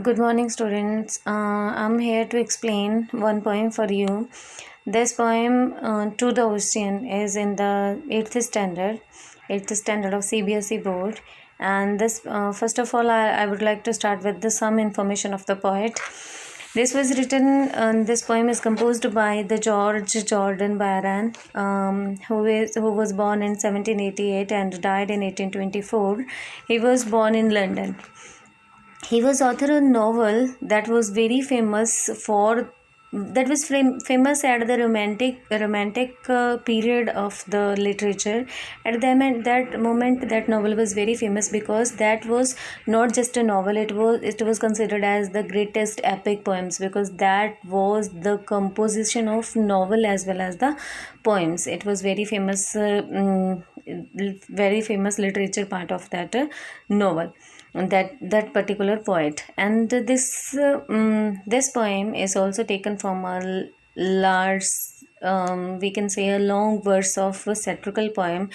Good morning, students. I'm here to explain one poem for you. This poem, To the Ocean, is in the 8th standard of CBSE board. And this, first of all, I would like to start with some information of the poet. This poem is composed by the George Jordan Byron, who was born in 1788 and died in 1824. He was born in London. He was author of a novel that was very famous famous at the romantic period of the literature. At that moment, that novel was very famous because that was not just a novel. It was considered as the greatest epic poems because that was the composition of novel as well as the poems. It was very famous, very famous literature part of that novel, that particular poet. And this poem is also taken from a large, we can say, a long verse of a satirical poem.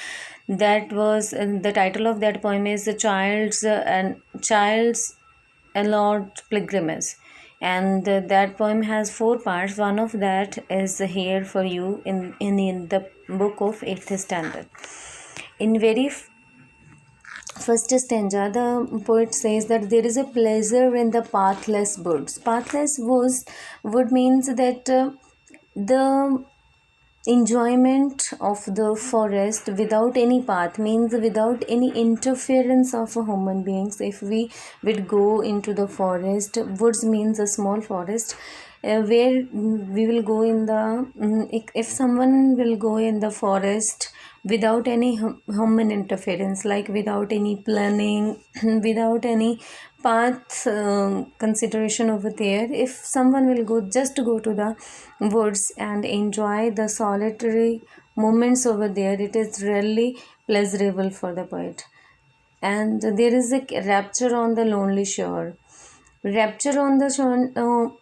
That was the title of that poem is the child's allowed pilgrimage. And that poem has 4 parts. One of that is here for you in the book of 8th standard. In very first stanza, the poet says that there is a pleasure in the pathless woods. Pathless wood means that the enjoyment of the forest without any path, means without any interference of human beings. If we would go into the forest, woods means a small forest, where we will go in the if someone will go in the forest without any human interference, like without any planning, without any path consideration over there, if someone will just go to the woods and enjoy the solitary moments over there, it is really pleasurable for the poet. And there is a rapture on the lonely shore. Rapture on the shore,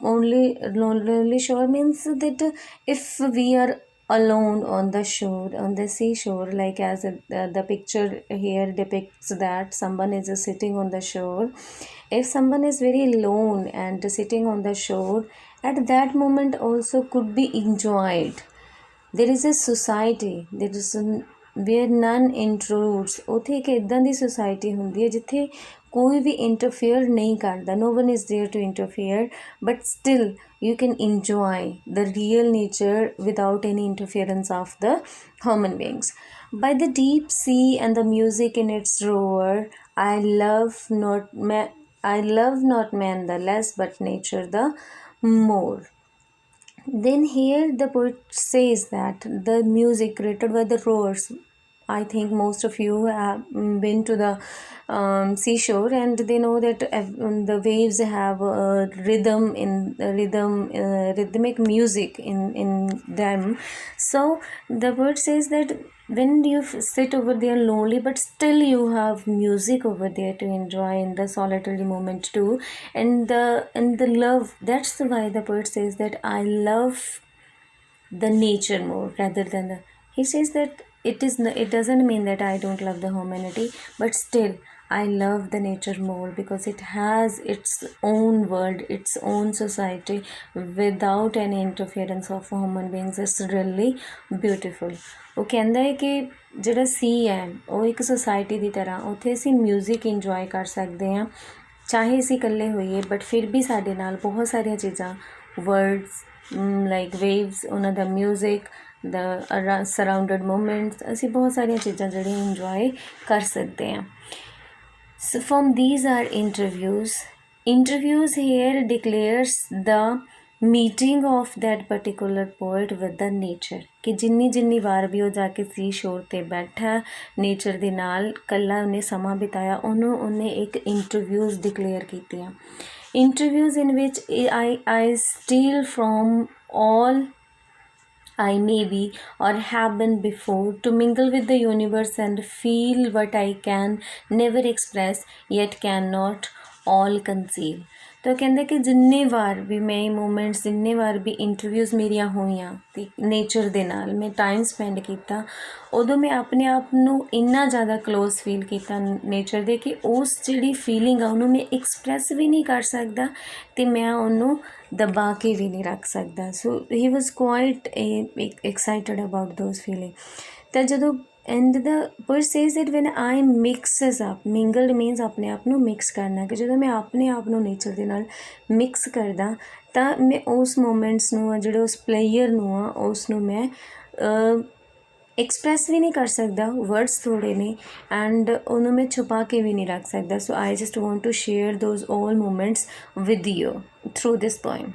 only lonely shore means that if we are alone on the shore, on the seashore, like as the picture here depicts that someone is sitting on the shore. If someone is very alone and sitting on the shore, at that moment also could be enjoyed. There is a society, where none intrudes. ਉੱਥੇ ਇੱਕ ਇੱਦਾਂ ਦੀ society ਹੁੰਦੀ ਹੈ ਜਿੱਥੇ ਕੋਈ ਵੀ interfere ਨਹੀਂ ਕਰਦਾ. No one is there to interfere, but still you can enjoy the real nature without any interference of the human beings. By the deep sea and the music in its roar, I love not man the less, but nature the more. Then here the poet says that the music created by the roars. I think most of you have been to the seashore, and they know that the waves have a rhythmic music in them. So the poet says that when you sit over there lonely, but still you have music over there to enjoy in the solitary moment too, and the love. That's why the poet says that I love the nature more rather than the. He says that it doesn't mean that I don't love the humanity, but still I love the nature more because it has its own world, its own society without any interference of human beings. It's really beautiful. ਉਹ ਕਹਿੰਦਾ ਹੈ ਕਿ ਜਿਹੜਾ ਸੀ ਹੈ ਉਹ ਇੱਕ society ਦੀ ਤਰ੍ਹਾਂ, ਉੱਥੇ ਅਸੀਂ ਮਿਊਜ਼ਿਕ ਇੰਜੋਏ ਕਰ ਸਕਦੇ ਹਾਂ ਚਾਹੇ ਅਸੀਂ ਇਕੱਲੇ ਹੋਈਏ, ਬਟ ਫਿਰ ਵੀ ਸਾਡੇ ਨਾਲ ਬਹੁਤ ਸਾਰੀਆਂ ਚੀਜ਼ਾਂ, ਵਰਡਸ ਲਾਈਕ ਵੇਵਸ, ਉਹਨਾਂ ਦਾ ਮਿਊਜ਼ਿਕ, the surrounded moments, ਅਸੀਂ ਬਹੁਤ ਸਾਰੀਆਂ ਚੀਜ਼ਾਂ ਜਿਹੜੀਆਂ ਇੰਜੋਏ ਕਰ ਸਕਦੇ ਹਾਂ. So from these are interviews here declares the meeting of that particular poet with the nature, ਕਿ ਜਿੰਨੀ ਵਾਰ ਵੀ ਉਹ ਜਾ ਕੇ ਸੀ ਸ਼ੋਰ 'ਤੇ ਬੈਠਾ ਨੇਚਰ ਦੇ ਨਾਲ ਇਕੱਲਾ ਉਹਨੇ ਸਮਾਂ ਬਿਤਾਇਆ, ਉਹਨੇ ਇੱਕ ਇੰਟਰਵਿਊਜ਼ ਡਿਕਲੇਅਰ ਕੀਤੀਆਂ. Interviews in which I steal from all I may be or have been before, to mingle with the universe and feel what I can never express, yet cannot, all conceal। ਤਾਂ ਕਹਿੰਦਾ ਕਿ ਜਿੰਨੇ ਵਾਰ ਵੀ ਮੈਂ ਇਹ movements, ਜਿੰਨੇ ਵਾਰ ਵੀ interviews ਮੇਰੀਆਂ ਹੋਈਆਂ ਅਤੇ ਨੇਚਰ ਦੇ ਨਾਲ ਮੈਂ ਟਾਈਮ ਸਪੈਂਡ ਕੀਤਾ, ਉਦੋਂ ਮੈਂ ਆਪਣੇ ਆਪ ਨੂੰ ਇੰਨਾ ਜ਼ਿਆਦਾ ਕਲੋਜ਼ ਫੀਲ ਕੀਤਾ ਨੇਚਰ ਦੇ ਕਿ ਉਸ ਜਿਹੜੀ ਫੀਲਿੰਗ ਆ ਉਹਨੂੰ ਮੈਂ ਐਕਸਪ੍ਰੈਸ ਵੀ ਨਹੀਂ ਕਰ ਸਕਦਾ ਅਤੇ ਮੈਂ ਉਹਨੂੰ ਦਬਾ ਕੇ ਵੀ ਨਹੀਂ ਰੱਖ ਸਕਦਾ। So he was quite excited about those feeling. ਤਾਂ ਜਦੋਂ and the poet says that when I mixes up, mingled means ਆਪਣੇ ਆਪ ਨੂੰ ਮਿਕਸ ਕਰਨਾ, ਕਿ ਜਦੋਂ ਮੈਂ ਆਪਣੇ ਆਪ ਨੂੰ ਨੇਚਰ ਦੇ ਨਾਲ ਮਿਕਸ ਕਰਦਾ ਤਾਂ ਮੈਂ ਉਸ ਮੂਮੈਂਟਸ ਨੂੰ ਆ, ਜਿਹੜੇ ਉਸ ਪਲੇਅਰ ਨੂੰ ਆ, ਉਸ ਨੂੰ ਮੈਂ ਐਕਸਪ੍ਰੈਸ ਵੀ ਨਹੀਂ ਕਰ ਸਕਦਾ, ਵਰਡਸ ਥੋੜ੍ਹੇ ਨੇ, ਐਂਡ ਉਹਨੂੰ ਮੈਂ ਛੁਪਾ ਕੇ ਵੀ ਨਹੀਂ ਰੱਖ ਸਕਦਾ। So I just want to share those all moments with you through this poem.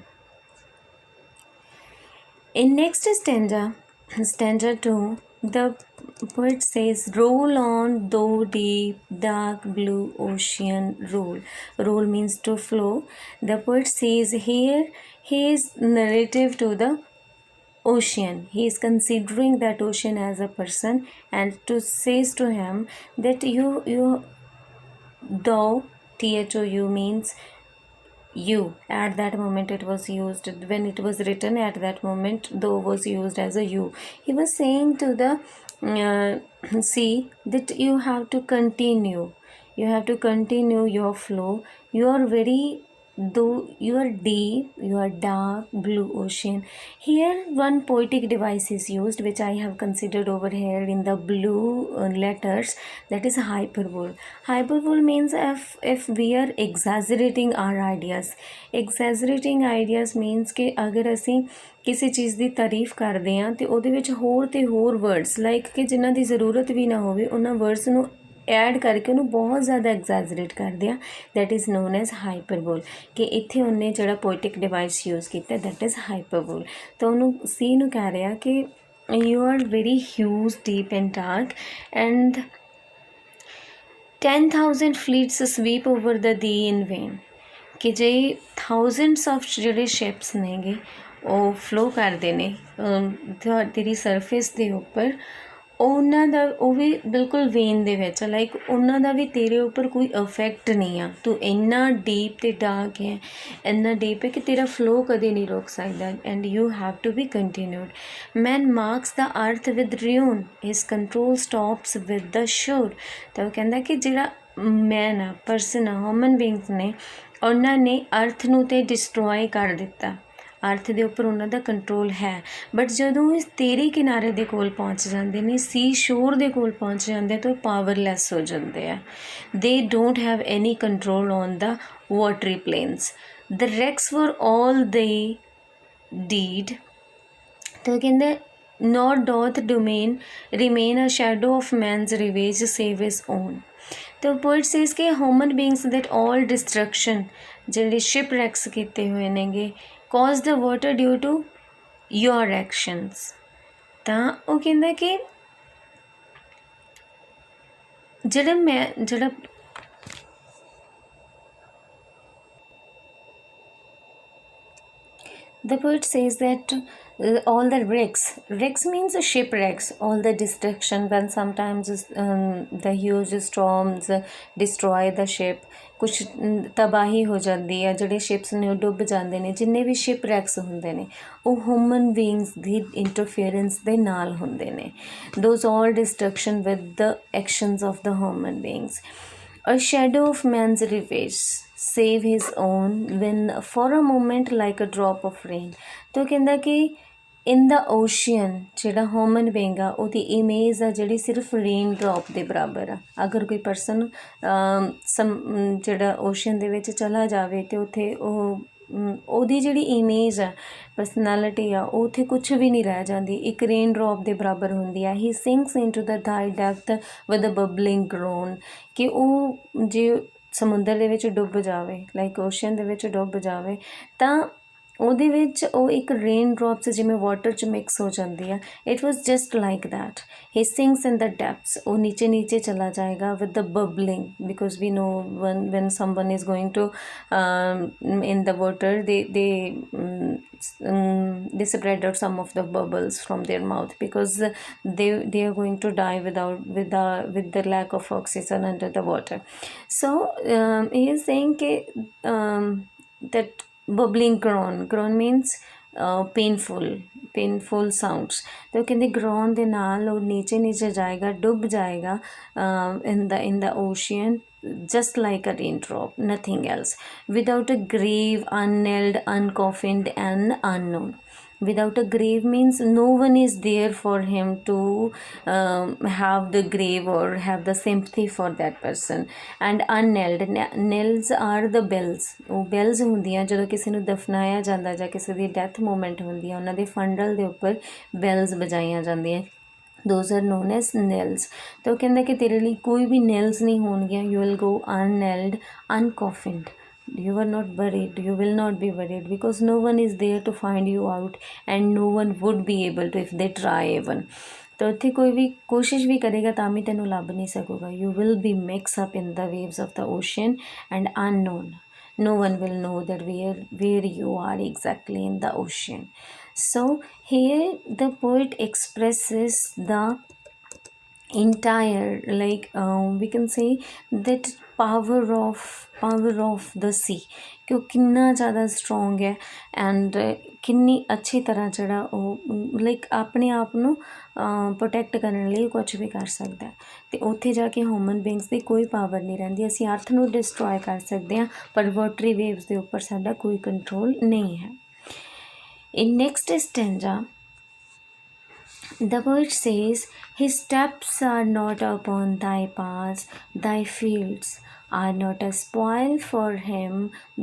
In next stanza 2, the poet says, roll on though deep, dark blue ocean roll. Roll means to flow. The poet says here his narrative to the ocean. He is considering that ocean as a person and to says to him that thou, thou means you. At that moment it was used, when it was written at that moment though was used as a you. He was saying to the sea that you have to continue your flow. You are very, though you are deep, you are dark blue ocean. Here one poetic device is used which I have considered over here in the blue letters, that is hyperbole. Hyperbole means if we are exaggerating our ideas. Exaggerating ideas means ਕਿ ਅਗਰ ਅਸੀਂ ਕਿਸੇ ਚੀਜ਼ ਦੀ ਤਾਰੀਫ ਕਰਦੇ ਹਾਂ ਅਤੇ ਉਹਦੇ ਵਿੱਚ ਹੋਰ ਅਤੇ ਹੋਰ ਵਰਡਸ ਲਾਈਕ ਕਿ ਜਿਨ੍ਹਾਂ ਦੀ ਜ਼ਰੂਰਤ ਵੀ ਨਾ ਹੋਵੇ, ਉਹਨਾਂ ਵਰਡਸ ਨੂੰ ਐਡ ਕਰਕੇ ਉਹਨੂੰ ਬਹੁਤ ਜ਼ਿਆਦਾ ਐਗਜ਼ੈਜਰੇਟ ਕਰਦੇ ਆ, that is known as hyperbole. ਕਿ ਇੱਥੇ ਉਹਨੇ ਜਿਹੜਾ ਪੋਇਟਿਕ ਡਿਵਾਈਸ ਯੂਜ਼ ਕੀਤਾ, ਦੈਟ ਇਜ਼ ਹਾਈਪਰਬੋਲ। ਤਾਂ ਉਹਨੂੰ ਸੀ ਨੂੰ ਕਹਿ ਰਿਹਾ ਕਿ you are very huge, deep and dark, and 10,000 fleets sweep over the thee in vain. ਕਿ ਜੇ ਥਾਊਜ਼ੈਂਡਸ ਆਫ ਜਿਹੜੇ ਸ਼ਿਪਸ ਨੇਗੇ ਉਹ ਫਲੋ ਕਰਦੇ ਨੇ ਤੇਰੀ ਸਰਫੇਸ ਦੇ ਉੱਪਰ, ਉਹਨਾਂ ਦਾ ਉਹ ਵੀ ਬਿਲਕੁਲ ਵੇਨ ਦੇ ਵਿੱਚ, ਲਾਈਕ ਉਹਨਾਂ ਦਾ ਵੀ ਤੇਰੇ ਉੱਪਰ ਕੋਈ ਇਫੈਕਟ ਨਹੀਂ ਆ। ਤੂੰ ਇੰਨਾ ਡੀਪ ਅਤੇ ਡਾਰਕ ਹੈ, ਇੰਨਾ ਡੀਪ ਹੈ ਕਿ ਤੇਰਾ ਫਲੋ ਕਦੇ ਨਹੀਂ ਰੁਕ ਸਕਦਾ, and you have to be continued. Man marks the earth with ruin, his control stops with the shore. ਤਾਂ ਉਹ ਕਹਿੰਦਾ ਕਿ ਜਿਹੜਾ ਮੈਨ ਆ, ਪਰਸਨ ਆ, ਹਿਊਮਨ ਬੀਇੰਗਸ ਨੇ, ਉਹਨਾਂ ਨੇ ਅਰਥ ਨੂੰ ਤਾਂ ਡਿਸਟਰੋਏ ਕਰ ਦਿੱਤਾ, ਅਰਥ ਦੇ ਉੱਪਰ ਉਹਨਾਂ ਦਾ ਕੰਟਰੋਲ ਹੈ, ਬਟ ਜਦੋਂ ਇਹ ਤੇਰੇ ਕਿਨਾਰੇ ਦੇ ਕੋਲ ਪਹੁੰਚ ਜਾਂਦੇ ਨੇ, ਸੀ ਸ਼ੋਰ ਦੇ ਕੋਲ ਪਹੁੰਚ ਜਾਂਦੇ ਤਾਂ ਉਹ ਪਾਵਰਲੈਸ ਹੋ ਜਾਂਦੇ ਆ। They don't have any control on the watery plains. The wrecks for all thy deed. ਤਾਂ ਕਹਿੰਦੇ not doth domain remain a shadow of man's ravage save his own. ਤਾਂ ਪੋਇਟ ਸੇਜ਼ ਕਿ human beings that all destruction, ਜਿਹੜੇ ship wrecks ਕੀਤੇ ਹੋਏ ਨੇਗੇ, cause the water due to your actions। ਤਾਂ ਉਹ ਕਹਿੰਦਾ ਕਿ ਜਿਹੜਾ the poet says that all the wrecks means shipwrecks, all the destruction when sometimes the huge storms destroy the ship, ਕੁਛ ਤਬਾਹੀ ਹੋ ਜਾਂਦੀ ਹੈ, ਜਿਹੜੇ ਸ਼ਿਪਸ ਨੇ ਉਹ ਡੁੱਬ ਜਾਂਦੇ ਨੇ, ਜਿੰਨੇ ਵੀ ਸ਼ਿਪ ਰੈਕਸ ਹੁੰਦੇ ਨੇ ਉਹ ਹਿਊਮਨ ਬੀਇੰਗਸ ਦੀ ਇੰਟਰਫੇਰੈਂਸ ਦੇ ਨਾਲ ਹੁੰਦੇ ਨੇ। Those all destruction with the actions of the human beings. A shadow of man's revenge save his own when for a moment like a drop of rain। ਤਾਂ ਕਹਿੰਦਾ ਕਿ ਇਨ ਦਾ ਓਸ਼ੀਅਨ ਜਿਹੜਾ human being ਆ ਉਹਦੀ ਇਮੇਜ ਆ ਜਿਹੜੀ ਸਿਰਫ rain drop ਦੇ ਬਰਾਬਰ ਆ। ਅਗਰ ਕੋਈ ਪਰਸਨ ਜਿਹੜਾ ਓਸ਼ੀਅਨ ਦੇ ਵਿੱਚ ਚਲਾ ਜਾਵੇ ਅਤੇ ਉੱਥੇ ਉਹਦੀ ਜਿਹੜੀ ਇਮੇਜ ਆ, ਪਰਸਨੈਲਿਟੀ ਆ, ਉਹ ਉੱਥੇ ਕੁਛ ਵੀ ਨਹੀਂ ਰਹਿ ਜਾਂਦੀ, ਇੱਕ ਰੇਨ ਡਰੋਪ ਦੇ ਬਰਾਬਰ ਹੁੰਦੀ ਆ। He sinks into the thy depth with a bubbling groan. ਕਿ ਉਹ ਜੇ ਸਮੁੰਦਰ ਦੇ ਵਿੱਚ ਡੁੱਬ ਜਾਵੇ, ਲਾਈਕ ਓਸ਼ੀਅਨ ਦੇ ਵਿੱਚ ਡੁੱਬ ਜਾਵੇ, ਤਾਂ ਉਹਦੇ ਵਿੱਚ ਉਹ ਇੱਕ ਰੇਨ ਡ੍ਰੌਪਸ ਜਿਵੇਂ ਵਾਟਰ 'ਚ ਮਿਕਸ ਹੋ ਜਾਂਦੀ ਆ, it was just like that. He sinks in the depths, ਉਹ ਨੀਚੇ ਨੀਚੇ ਚਲਾ ਜਾਏਗਾ with the bubbling, because we know when someone is going to in the water, they spread out some of the bubbles from their mouth, because they are going to die with the lack of oxygen under the water. So he is saying that bubbling groan means painful sounds। तो कहते groan ਦੇ ਨਾਲ ਉਹ नीचे नीचे जाएगा, डूब जाएगा in the ocean, just like a raindrop, nothing else, without a grave, unnailed, uncoffined and unknown। Without a grave means no one is there for him to have the grave or have the sympathy for that person। and unnailed, nails are the bells। ਉਹ bells ਹੁੰਦੀਆਂ ਜਦੋਂ ਕਿਸੇ ਨੂੰ ਦਫਨਾਇਆ ਜਾਂਦਾ ਜਾਂ ਕਿਸੇ ਦੀ death moment ਹੁੰਦੀ ਹੈ, ਉਹਨਾਂ ਦੇ ਫੰਡਲ ਦੇ ਉੱਪਰ bells ਵਜਾਈਆਂ ਜਾਂਦੀਆਂ, those are known as nails। ਤਾਂ ਉਹ ਕਹਿੰਦਾ ਕਿ ਤੇਰੇ ਲਈ ਕੋਈ ਵੀ nails ਨਹੀਂ ਹੋਣਗੀਆਂ, you will go unnailed, uncoffined, you are not buried, you will not be buried, because no one is there to find you out and no one would be able to if they try even। ਤਾਂ ਉੱਥੇ ਕੋਈ ਵੀ ਕੋਸ਼ਿਸ਼ ਵੀ ਕਰੇਗਾ ਤਾਂ ਵੀ ਤੈਨੂੰ ਲੱਭ ਨਹੀਂ ਸਕੂਗਾ। you will be mixed up in the waves of the ocean and unknown, no one will know that where you are exactly in the ocean। so here the poet expresses the entire, like we can say that power of the sea, ਕਿ ਉਹ ਕਿੰਨਾ ਜ਼ਿਆਦਾ strong ਹੈ and ਕਿੰਨੀ ਅੱਛੀ ਤਰ੍ਹਾਂ ਜਿਹੜਾ ਉਹ ਲਾਈਕ ਆਪਣੇ ਆਪ ਨੂੰ ਪ੍ਰੋਟੈਕਟ ਕਰਨ ਲਈ ਕੁਛ ਵੀ ਕਰ ਸਕਦਾ। ਅਤੇ ਉੱਥੇ ਜਾ ਕੇ ਹਿਊਮਨ ਬੀਇੰਗਸ ਦੀ ਕੋਈ ਪਾਵਰ ਨਹੀਂ ਰਹਿੰਦੀ। ਅਸੀਂ ਅਰਥ ਨੂੰ ਡਿਸਟਰੋਏ ਕਰ ਸਕਦੇ ਹਾਂ, ਪਰ ਵਾਟਰੀ ਵੇਵਸ ਦੇ ਉੱਪਰ ਸਾਡਾ ਕੋਈ ਕੰਟਰੋਲ ਨਹੀਂ ਹੈ। ਇਨ next stanza the poet says, his steps are not upon thy paths, thy fields are not a spoil for him,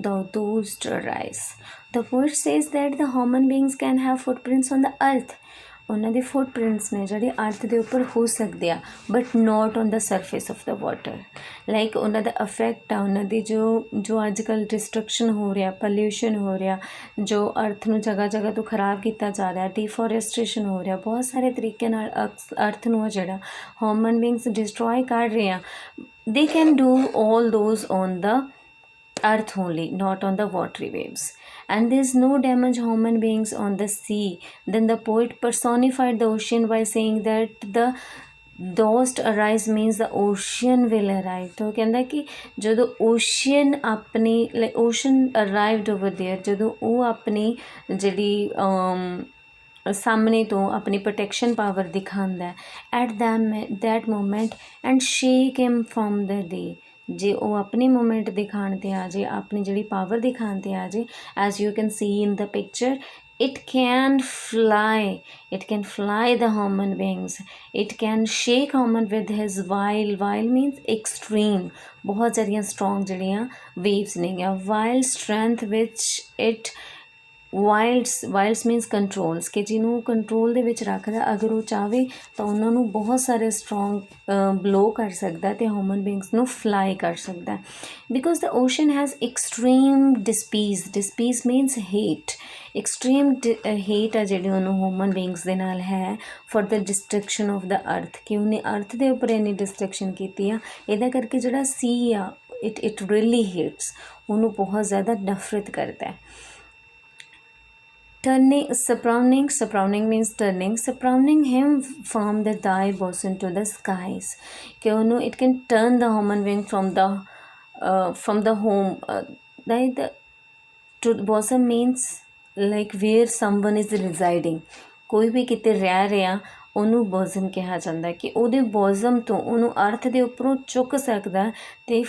thou dost arise। The poet says that the human beings can have footprints on the earth। ਉਹਨਾਂ ਦੇ footprints ਨੇ ਜਿਹੜੇ ਅਰਥ ਦੇ ਉੱਪਰ ਹੋ ਸਕਦੇ ਆ, but not on the surface of the water. Like ਉਹਨਾਂ ਦਾ ਅਫੈਕਟ ਆ, ਉਹਨਾਂ ਦੀ ਜੋ ਅੱਜ ਕੱਲ੍ਹ ਡਿਸਟਰਕਸ਼ਨ ਹੋ ਰਿਹਾ, ਪੋਲਿਊਸ਼ਨ ਹੋ ਰਿਹਾ, ਜੋ ਅਰਥ ਨੂੰ ਜਗ੍ਹਾ ਜਗ੍ਹਾ ਤੋਂ ਖਰਾਬ ਕੀਤਾ ਜਾ ਰਿਹਾ, ਡੀਫੋਰੈਸਟ੍ਰੇਸ਼ਨ ਹੋ ਰਿਹਾ, ਬਹੁਤ ਸਾਰੇ ਤਰੀਕੇ ਨਾਲ ਅਰਥ ਨੂੰ ਜਿਹੜਾ ਹਿਊਮਨ ਬੀਇੰਗਸ ਡਿਸਟਰੋਏ ਕਰ ਰਹੇ ਆ, they can do all those on the earth only, not on the watery waves। and there is no damage human beings on the sea। then the poet personified the ocean by saying that the dost arise means the ocean will arrive। तो कहता कि ਜਦੋਂ ocean ਆਪਣੀ like ocean arrived over there, ਜਦੋਂ ਉਹ ਆਪਣੀ ਜਿਹੜੀ ਸਾਹਮਣੇ ਤੋਂ ਆਪਣੀ ਪ੍ਰੋਟੈਕਸ਼ਨ ਪਾਵਰ ਦਿਖਾਉਂਦਾ at that moment and shake him from the day। ਜੇ ਉਹ ਆਪਣੀ ਮੂਮੈਂਟ ਦਿਖਾਉਣ 'ਤੇ ਆ ਜੇ, ਆਪਣੀ ਜਿਹੜੀ ਪਾਵਰ ਦਿਖਾਉਣ 'ਤੇ ਆ ਜੇ, as you can see in the picture, it can fly the human beings, it can shake human with his wild means extreme, ਬਹੁਤ ਸਾਰੀਆਂ ਸਟਰੋਂਗ ਜਿਹੜੀਆਂ ਵੇਵਸ ਨੇਗੀਆਂ, wild strength which it wilds means controls, ਕਿ ਜਿਹਨੂੰ control ਦੇ ਵਿੱਚ ਰੱਖਦਾ, ਅਗਰ ਉਹ ਚਾਹਵੇ ਤਾਂ ਉਹਨਾਂ ਨੂੰ ਬਹੁਤ ਸਾਰੇ ਸਟਰੋਂਗ ਬਲੋ ਕਰ ਸਕਦਾ ਅਤੇ ਹਿਊਮਨ ਬੀਇੰਗਸ ਨੂੰ ਫਲਾਈ ਕਰ ਸਕਦਾ। Because the ocean has extreme despise means hate, extreme hate ਆ ਜਿਹੜੀ ਉਹਨੂੰ ਹਿਊਮਨ ਬੀਇੰਗਸ ਦੇ ਨਾਲ ਹੈ for the destruction of the earth, ਕਿ ਉਹਨੇ ਅਰਥ ਦੇ ਉੱਪਰ ਇੰਨੀ ਡਿਸਟਰਕਸ਼ਨ ਕੀਤੀ ਆ, ਇਹਦਾ ਕਰਕੇ ਜਿਹੜਾ ਸੀ ਆ ਇਟ ਰੀਅਲੀ ਹੇਟਸ, ਉਹਨੂੰ ਬਹੁਤ ਜ਼ਿਆਦਾ ਨਫ਼ਰਤ ਕਰਦਾ ਹੈ। surrounding means surrounding him from the thy bosom to the skies, कि ਉਹਨੂੰ it can turn the human being from the home, to bosom means like where someone is residing, ਕੋਈ ਵੀ ਕਿਤੇ ਰਹਿ ਰਿਹਾ ਉਹਨੂੰ ਬੋਜ਼ਮ ਕਿਹਾ ਜਾਂਦਾ, ਕਿ ਉਹਦੇ ਬੋਜ਼ਮ ਤੋਂ ਉਹਨੂੰ ਅਰਥ ਦੇ ਉੱਪਰੋਂ ਚੁੱਕ ਸਕਦਾ ਅਤੇ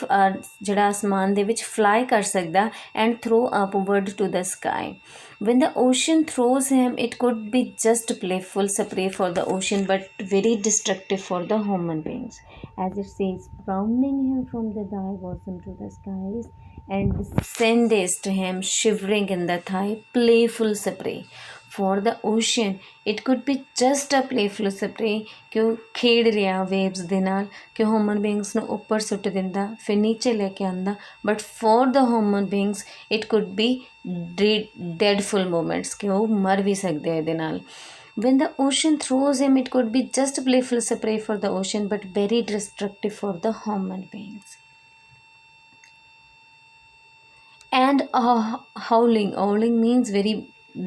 ਜਿਹੜਾ ਅਸਮਾਨ ਦੇ ਵਿੱਚ ਫਲਾਈ ਕਰ ਸਕਦਾ and throw upward to the sky. when the ocean throws him, it could be just playful spray for the ocean but very destructive for the human beings, as it says, rounding him from the thy bosom to the skies and sendest him shivering in the thigh, playful spray for the ocean it could be just a playful spray कि ਉਹ ਖੇਡ ਰਿਹਾ waves ਦੇ ਨਾਲ ਕਿ human beings ਨੂੰ ਉੱਪਰ ਸੁੱਟ ਦਿੰਦਾ ਫਿਰ ਨੀਚੇ ਲੈ ਕੇ ਆਉਂਦਾ but for the human beings it could be dreadful moments ਕਿ ਉਹ ਮਰ ਵੀ ਸਕਦੇ ਆ ਇਹਦੇ ਨਾਲ when the ocean throws him it could be just playful spray for the ocean but very destructive for the human beings and howling means very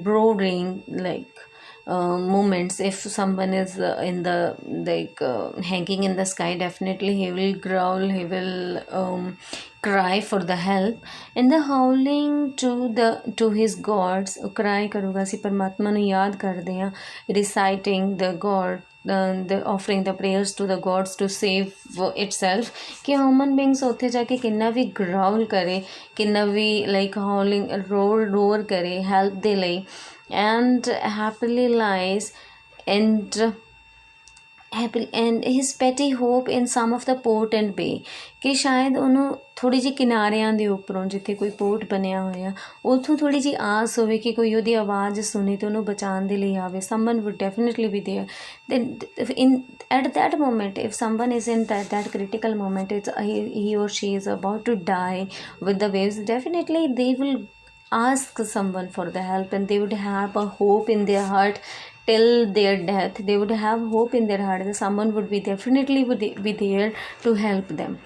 brooding like moments if someone is in the like hanging in the sky definitely he will growl he will cry for the help and the howling to his gods cry karuga si parmatma nu yaad karde ha reciting the god the offering the prayers to the gods to save itself कि human beings ਉੱਥੇ ਜਾ ਕੇ ਕਿੰਨਾ ਵੀ growl करे ਕਿੰਨਾ ਵੀ like howling roar करे help ਦੇ ਲਈ and happily lies and his petty hope in some of the port and bay ਕਿ ਸ਼ਾਇਦ ਉਹਨੂੰ ਥੋੜ੍ਹੀ ਜਿਹੀ ਕਿਨਾਰਿਆਂ ਦੇ ਉੱਪਰੋਂ ਜਿੱਥੇ ਕੋਈ ਪੋਰਟ ਬਣਿਆ ਹੋਇਆ ਉੱਥੋਂ ਥੋੜ੍ਹੀ ਜਿਹੀ ਆਸ ਹੋਵੇ ਕਿ ਕੋਈ ਉਹਦੀ ਆਵਾਜ਼ ਸੁਣੇ ਅਤੇ ਉਹਨੂੰ ਬਚਾਉਣ ਦੇ ਲਈ ਆਵੇ someone would definitely be there then at that moment if someone is in that critical moment he or she is about to die with the waves definitely they will ask someone for the help and they would have a hope in their heart till their death they would have hope in their heart that someone would be definitely would be there to help them